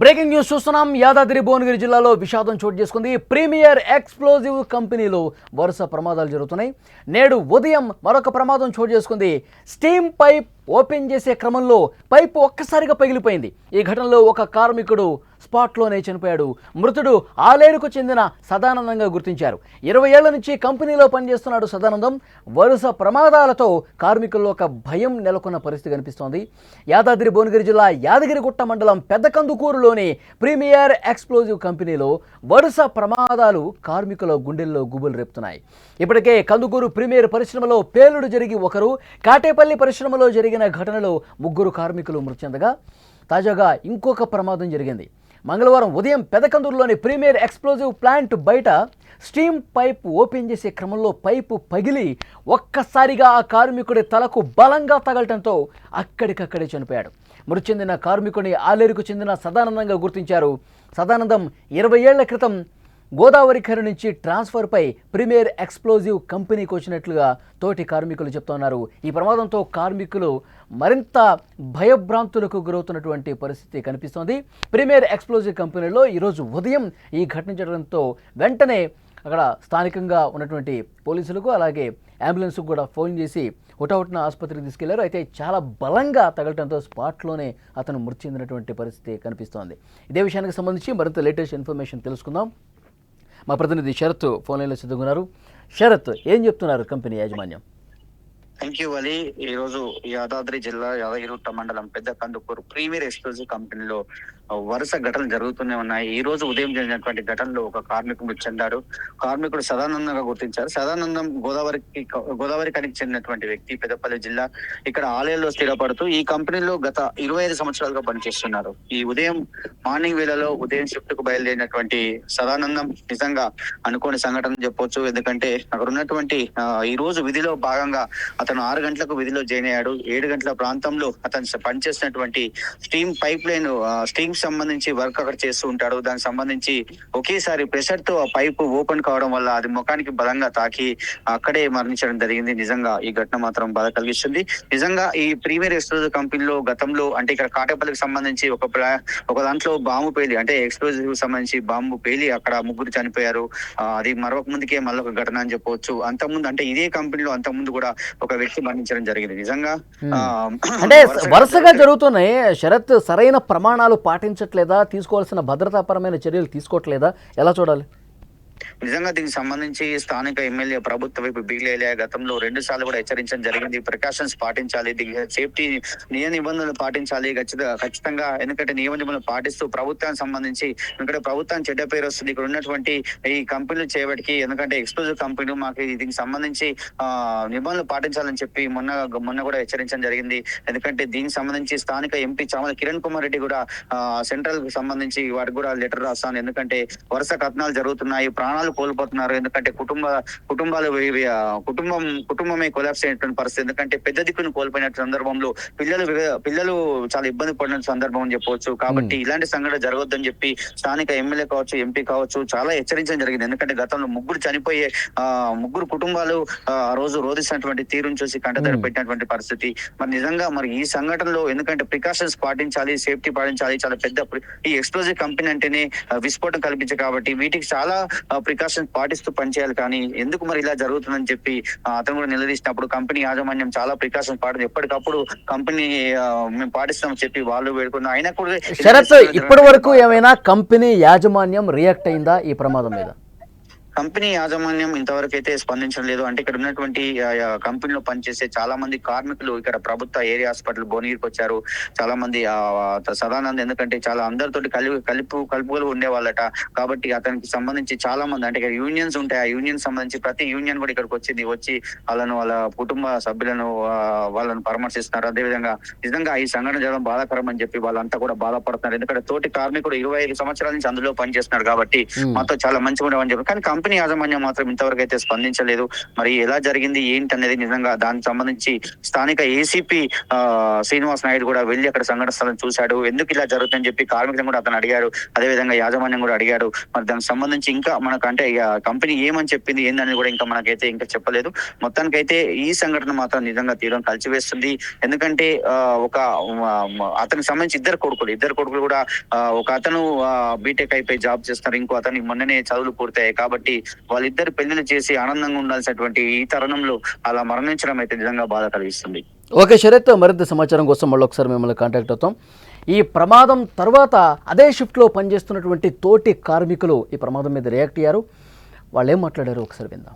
Breaking news చూస్తున్నాం. యాదాద్రి భువనగిరి జిల్లాలో విషాదం చోటు చేసుకుంది. ప్రీమియర్ ఎక్స్ప్లోజివ్ కంపెనీలో వరుస ప్రమాదాలు జరుగుతున్నాయి. నేడు ఉదయం మరొక ప్రమాదం చోటు చేసుకుంది. స్టీమ్ పైప్ ఓపెన్ చేసే క్రమంలో పైపు ఒక్కసారిగా పగిలిపోయింది. ఈ ఘటనలో ఒక కార్మికుడు స్పాట్లోనే చనిపోయాడు. మృతుడు ఆలేరుకు చెందిన సదానందంగా గుర్తించారు. 20 ఏళ్ల నుంచి కంపెనీలో పనిచేస్తున్నాడు సదానందం. వరుస ప్రమాదాలతో కార్మికుల్లో ఒక భయం నెలకొన్న పరిస్థితి కనిపిస్తోంది. యాదాద్రి భువనగిరి జిల్లా యాదగిరిగుట్ట మండలం పెద్దకందుకూరులోని ప్రీమియర్ ఎక్స్ప్లోజివ్ కంపెనీలో వరుస ప్రమాదాలు కార్మికుల గుండెల్లో గుబులు రేపుతున్నాయి. ఇప్పటికే కందుకూరు ప్రీమియర్ పరిశ్రమలో పేలుడు జరిగి ఒకరు, కాటేపల్లి పరిశ్రమలో జరిగిన ఘటనలో 3 కార్మికులు మృతి చెందగా తాజాగా ఇంకొక ప్రమాదం జరిగింది. మంగళవారం ఉదయం పెదకందూరులోని ప్రీమియర్ ఎక్స్ప్లోజివ్ ప్లాంట్ బయట స్టీమ్ పైప్ ఓపెన్ చేసే క్రమంలో పైపు పగిలి ఒక్కసారిగా ఆ కార్మికుడి తలకు బలంగా తగలటంతో అక్కడికక్కడే చనిపోయాడు. మృతి చెందిన కార్మికుడిని ఆలేరుకు చెందిన సదానందంగా గుర్తించారు. సదానందం 20 ఏళ్ల క్రితం గోదావరి ఖని నుంచి ట్రాన్స్ఫర్పై ప్రీమియర్ ఎక్స్ప్లోజివ్ కంపెనీకి వచ్చినట్లుగా తోటి కార్మికులు చెప్తున్నారు. ఈ ప్రమాదంతో కార్మికులు మరింత భయభ్రాంతులకు గురవుతున్నటువంటి పరిస్థితి కనిపిస్తోంది. ప్రీమియర్ ఎక్స్ప్లోజివ్ కంపెనీలో ఈరోజు ఉదయం ఈ ఘటన జరగడంతో వెంటనే అక్కడ స్థానికంగా ఉన్నటువంటి పోలీసులకు అలాగే అంబులెన్స్కు కూడా ఫోన్ చేసి హుటాహుటిన ఆసుపత్రికి తీసుకెళ్లారు. అయితే చాలా బలంగా తగలటంతో స్పాట్లోనే అతను మృతి చెందినటువంటి పరిస్థితి కనిపిస్తోంది. ఇదే విషయానికి సంబంధించి మరింత లేటెస్ట్ ఇన్ఫర్మేషన్ తెలుసుకుందాం. మా ప్రతినిధి శరత్ ఫోన్ లైన్లో సిద్ధంగా. శరత్, ఏం చెప్తున్నారు కంపెనీ యాజమాన్యం? Thank you Ali. ఈ రోజు యాదాద్రి జిల్లా యాదగిరిగుట్ట మండలం పెద్ద కందుకూరు ప్రీమియర్ ఎక్స్క్లూజివ్ కంపెనీలో వరుస ఘటనలు జరుగుతూనే ఉన్నాయి. ఈ రోజు ఉదయం జరిగినటువంటి ఘటనలో ఒక కార్మికుడు మృతి చెందాడు. కార్మికుడు సదానందంగా గుర్తించారు. సదానందం గోదావరి ఖనికి చెందినటువంటి వ్యక్తి. పెద్దపల్లి జిల్లా ఇక్కడ ఆలయంలో స్థిరపడుతూ ఈ కంపెనీలో గత 25 సంవత్సరాలుగా పనిచేస్తున్నారు. ఈ ఉదయం మార్నింగ్ వేళలో ఉదయం షిఫ్ట్ కు బయలుదేరినటువంటి సదానందం నిజంగా అనుకోని సంఘటన చెప్పొచ్చు. ఎందుకంటే అక్కడ ఉన్నటువంటి ఈ రోజు విధిలో భాగంగా అతను 6 గంటలకు విధిలో జాయిన్ అయ్యాడు. 7 గంటల ప్రాంతంలో అతను పనిచేసినటువంటి స్టీమ్ పైప్ లైన్ స్టీమ్ సంబంధించి వర్క్ అక్కడ చేస్తూ ఉంటాడు. దానికి సంబంధించి ఒకేసారి ప్రెషర్ తో ఆ పైపు ఓపెన్ కావడం వల్ల అది ముఖానికి బలంగా తాకి అక్కడే మరణించడం జరిగింది. నిజంగా ఈ ఘటన మాత్రం బాధ కలిగిస్తుంది. నిజంగా ఈ ప్రీమియర్ ఎక్స్ప్లోజివ్ కంపెనీలో గతంలో అంటే ఇక్కడ కాటేపల్లికి సంబంధించి ఒక దాంట్లో బాంబు పేలి అంటే ఎక్స్ప్లోజివ్ సంబంధించి బాంబు పేలి అక్కడ 3 చనిపోయారు. అది మరొక ముందుకే మళ్ళీ ఒక ఘటన అని చెప్పవచ్చు. అంతకుముందు అంటే ఇదే కంపెనీలో అంతకుముందు కూడా ఒక వ్యక్తి మరణించడం జరిగింది. నిజంగా అంటే వరుసగా జరుగుతున్నాయి. శరత్, సరైన ప్రమాణాలు పాటించట్లేదా? తీసుకోవాల్సిన భద్రతాపరమైన చర్యలు తీసుకోవట్లేదా? ఎలా చూడాలి? నిజంగా దీనికి సంబంధించి స్థానిక ఎమ్మెల్యే ప్రభుత్వ వైపు బిగిలేలే గతంలో 2 సార్లు కూడా హెచ్చరించడం జరిగింది. ప్రికాషన్స్ పాటించాలి, సేఫ్టీ నియమ నిబంధనలు పాటించాలి ఖచ్చితంగా. ఎందుకంటే నియమ నిబంధనలు పాటిస్తూ ప్రభుత్వానికి సంబంధించి ఎందుకంటే ప్రభుత్వానికి చెడ్డ పేరు వస్తుంది. ఇక్కడ ఉన్నటువంటి ఈ కంపెనీలు చేయబడికి ఎందుకంటే ఎక్స్క్లూజివ్ కంపెనీ మాకు దీనికి సంబంధించి నిబంధనలు పాటించాలని చెప్పి మొన్న కూడా హెచ్చరించడం జరిగింది. ఎందుకంటే దీనికి సంబంధించి స్థానిక ఎంపీ చామల కిరణ్ కుమార్ రెడ్డి కూడా సెంట్రల్ కి సంబంధించి వారికి కూడా లెటర్ రాస్తాను. ఎందుకంటే వరుస కథనాలు జరుగుతున్నాయి, ప్రాణాలు కోల్పోతున్నారు. ఎందుకంటే కుటుంబమే కొలాప్స్ అయినటువంటి పరిస్థితి. ఎందుకంటే పెద్ద దిక్కును కోల్పోయిన సందర్భంలో పిల్లలు చాలా ఇబ్బంది పడిన సందర్భం అని చెప్పవచ్చు. కాబట్టి ఇలాంటి సంఘటన జరగొద్దని చెప్పి స్థానిక ఎమ్మెల్యే కావచ్చు, ఎంపీ కావచ్చు చాలా హెచ్చరించడం జరిగింది. ఎందుకంటే గతంలో 3 చనిపోయే 3 కుటుంబాలు ఆ రోజు రోధిస్తున్నటువంటి తీరును చూసి కంటతడి పెట్టినటువంటి పరిస్థితి. మరి నిజంగా మరి ఈ సంఘటనలో ఎందుకంటే ప్రికాషన్స్ పాటించాలి, సేఫ్టీ పాటించాలి. చాలా పెద్ద ఈ ఎక్స్ప్లోజివ్ కంపెనీ అంటేనే విస్ఫోటం కల్పించే కాబట్టి వీటికి చాలా ప్రికాషన్స్ పాటిస్తూ పనిచేయాలి. కానీ ఎందుకు మరి ఇలా జరుగుతుందని చెప్పి అతను కూడా నిలదీసినప్పుడు కంపెనీ యాజమాన్యం చాలా ప్రికాషన్స్ పాటించి ఎప్పటికప్పుడు కంపెనీ మేము పాటిస్తామని చెప్పి వాళ్ళు వేడుకున్నారు. అయినా కూడా శరత్, ఇప్పటి వరకు ఏమైనా కంపెనీ యాజమాన్యం రియాక్ట్ అయిందా ఈ ప్రమాదం మీద? కంపెనీ యాజమాన్యం ఇంతవరకు అయితే స్పందించడం లేదు. అంటే ఇక్కడ ఉన్నటువంటి కంపెనీలో పనిచేసే చాలా మంది కార్మికులు ఇక్కడ ప్రభుత్వ ఏరియా హాస్పిటల్ భువనగిరికి వచ్చారు. చాలా మంది సదానంద్ ఎందుకంటే చాలా అందరితోటి కలుపుగలు ఉండేవాళ్ళట. కాబట్టి అతనికి సంబంధించి చాలా మంది అంటే ఇక్కడ యూనియన్స్ ఉంటాయి. ఆ యూనియన్ సంబంధించి ప్రతి యూనియన్ కూడా ఇక్కడికి వచ్చి వాళ్ళ కుటుంబ సభ్యులను వాళ్ళని పరామర్శిస్తున్నారు. అదేవిధంగా నిజంగా ఈ సంఘటన జరగడం బాధాకరం అని చెప్పి వాళ్ళంతా కూడా బాధపడుతున్నారు. ఎందుకంటే తోటి కార్మికుడు 25 సంవత్సరాల నుంచి అందులో పనిచేస్తున్నారు కాబట్టి మాతో చాలా మంచిగా ఉండవని చెప్పి. కానీ కంపెనీ యాజమాన్యం మాత్రం ఇంతవరకు అయితే స్పందించలేదు. మరి ఎలా జరిగింది ఏంటి అనేది నిజంగా దానికి సంబంధించి స్థానిక ఏసీపీ శ్రీనివాస్ నాయుడు కూడా వెళ్ళి అక్కడ సంఘటన స్థలం చూశాడు. ఎందుకు ఇలా జరుగుతుందని చెప్పి కార్మికులను కూడా అతను అడిగాడు. అదేవిధంగా యాజమాన్యం కూడా అడిగాడు. మరి దానికి సంబంధించి ఇంకా మనకంటే కంపెనీ ఏమని చెప్పింది ఏందని కూడా ఇంకా మనకైతే ఇంకా చెప్పలేదు. మొత్తానికైతే ఈ సంఘటన మాత్రం నిజంగా తీవ్రం కలిసివేస్తుంది. ఎందుకంటే అతనికి సంబంధించి ఇద్దరు కొడుకులు కూడా ఒక అతను బీటెక్ అయిపోయి జాబ్ చేస్తున్నారు, ఇంకో అతనికి మొన్ననే చదువులు పూర్తయ్యాయి. కాబట్టి వాళ్ళిద్దరు పెళ్లిళ్ళు చేసి ఆనందంగా ఉండాల్సినటువంటి ఈ తరుణంలో అలా మరణించడం అయితే నిజంగా బాధ కలిగిస్తుంది. ఓకే శరత్, మరింత సమాచారం కోసం మళ్ళీ ఒకసారి మిమ్మల్ని కాంటాక్ట్ అవుతాం. ఈ ప్రమాదం తర్వాత అదే షిఫ్ట్లో పనిచేస్తున్నటువంటి తోటి కార్మికులు ఈ ప్రమాదం మీద రియాక్ట్ అయ్యారు. వాళ్ళు ఏం మాట్లాడారు ఒకసారి విందాం.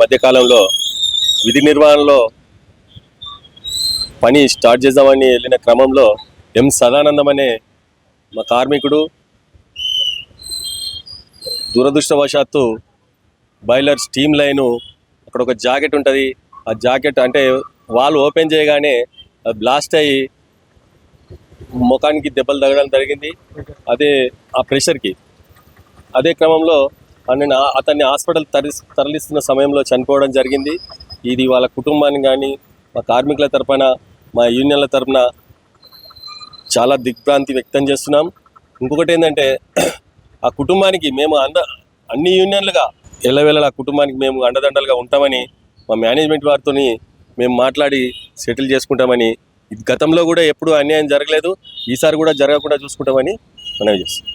మధ్యకాలంలో విధి నిర్వహణలో పని స్టార్ట్ చేద్దామని వెళ్ళిన క్రమంలో ఎం సదానందం అనే మా కార్మికుడు దురదృష్టవశాత్తు బాయిలర్ స్టీమ్ లైను అక్కడ ఒక జాకెట్ ఉంటుంది. ఆ జాకెట్ అంటే వాల్ ఓపెన్ చేయగానే బ్లాస్ట్ అయ్యి ముఖానికి దెబ్బలు తగడం జరిగింది. అదే ఆ ప్రెషర్కి. అదే క్రమంలో అతన్ని హాస్పిటల్ తరలిస్తున్న సమయంలో చనిపోవడం జరిగింది. ఇది వాళ్ళ కుటుంబాన్ని కానీ మా కార్మికుల తరపున మా యూనియన్ల తరపున చాలా దిగ్భ్రాంతి వ్యక్తం చేస్తున్నాం. ఇంకొకటి ఏంటంటే ఆ కుటుంబానికి మేము అన్ని యూనియన్లుగా ఎల్లవేళలా ఆ కుటుంబానికి మేము అండదండలుగా ఉంటామని మా మేనేజ్మెంట్ వారితో మేము మాట్లాడి సెటిల్ చేసుకుంటామని, గతంలో కూడా ఎప్పుడూ అన్యాయం జరగలేదు, ఈసారి కూడా జరగకుండా చూసుకుంటామని మనవి చేస్తాం.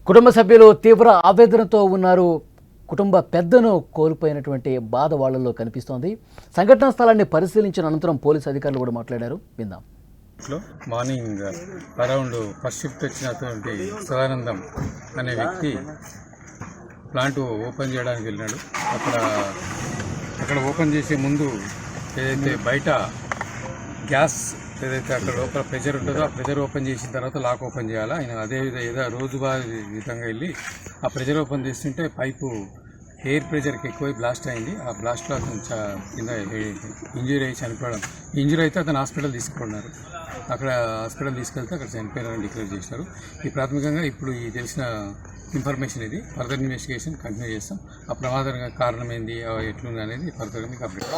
కుటుంబ సభ్యులు తీవ్ర ఆవేదనతో ఉన్నారు. కుటుంబ పెద్దను కోల్పోయినటువంటి బాధ వాళ్ళలో కనిపిస్తోంది. సంఘటనా స్థలాన్ని పరిశీలించిన అనంతరం పోలీసు అధికారులు కూడా మాట్లాడారు. విందాం. మార్నింగ్ అరౌండ్ ఫస్ట్ షిఫ్ట్ వచ్చినటువంటి సదానందం అనే వ్యక్తి ప్లాంట్ ఓపెన్ చేయడానికి వెళ్ళినాడు. అక్కడ ఓపెన్ చేసే ముందు ఏదైతే బయట గ్యాస్ ఏదైతే అక్కడ లోపల ప్రెషర్ ఉంటుందో ఆ ప్రెషర్ ఓపెన్ చేసిన తర్వాత లాక్ ఓపెన్ చేయాలి. ఆయన అదేవిధంగా రోజువారీ విధంగా వెళ్ళి ఆ ప్రెషర్ ఓపెన్ చేస్తుంటే పైపు ఎయిర్ ప్రెషర్కి ఎక్కువై బ్లాస్ట్ అయింది. ఆ బ్లాస్ట్లో అతను కింద ఇంజురీ అయ్యి చనిపోవడం. ఇంజురీ అయితే అతను హాస్పిటల్ తీసుకున్నారు. అక్కడ హాస్పిటల్ తీసుకెళ్తే అక్కడ చనిపోయారని డిక్లేర్ చేశారు. ఈ ప్రాథమికంగా ఇప్పుడు ఈ తెలిసిన ఇన్ఫర్మేషన్ ఇది. ఫర్దర్ ఇన్వెస్టిగేషన్ కంటిన్యూ చేస్తాం. ఆ ప్రమాదం కారణం ఏంది ఎట్లుంది అనేది ఫర్దర్గా మీకు అప్డేట్.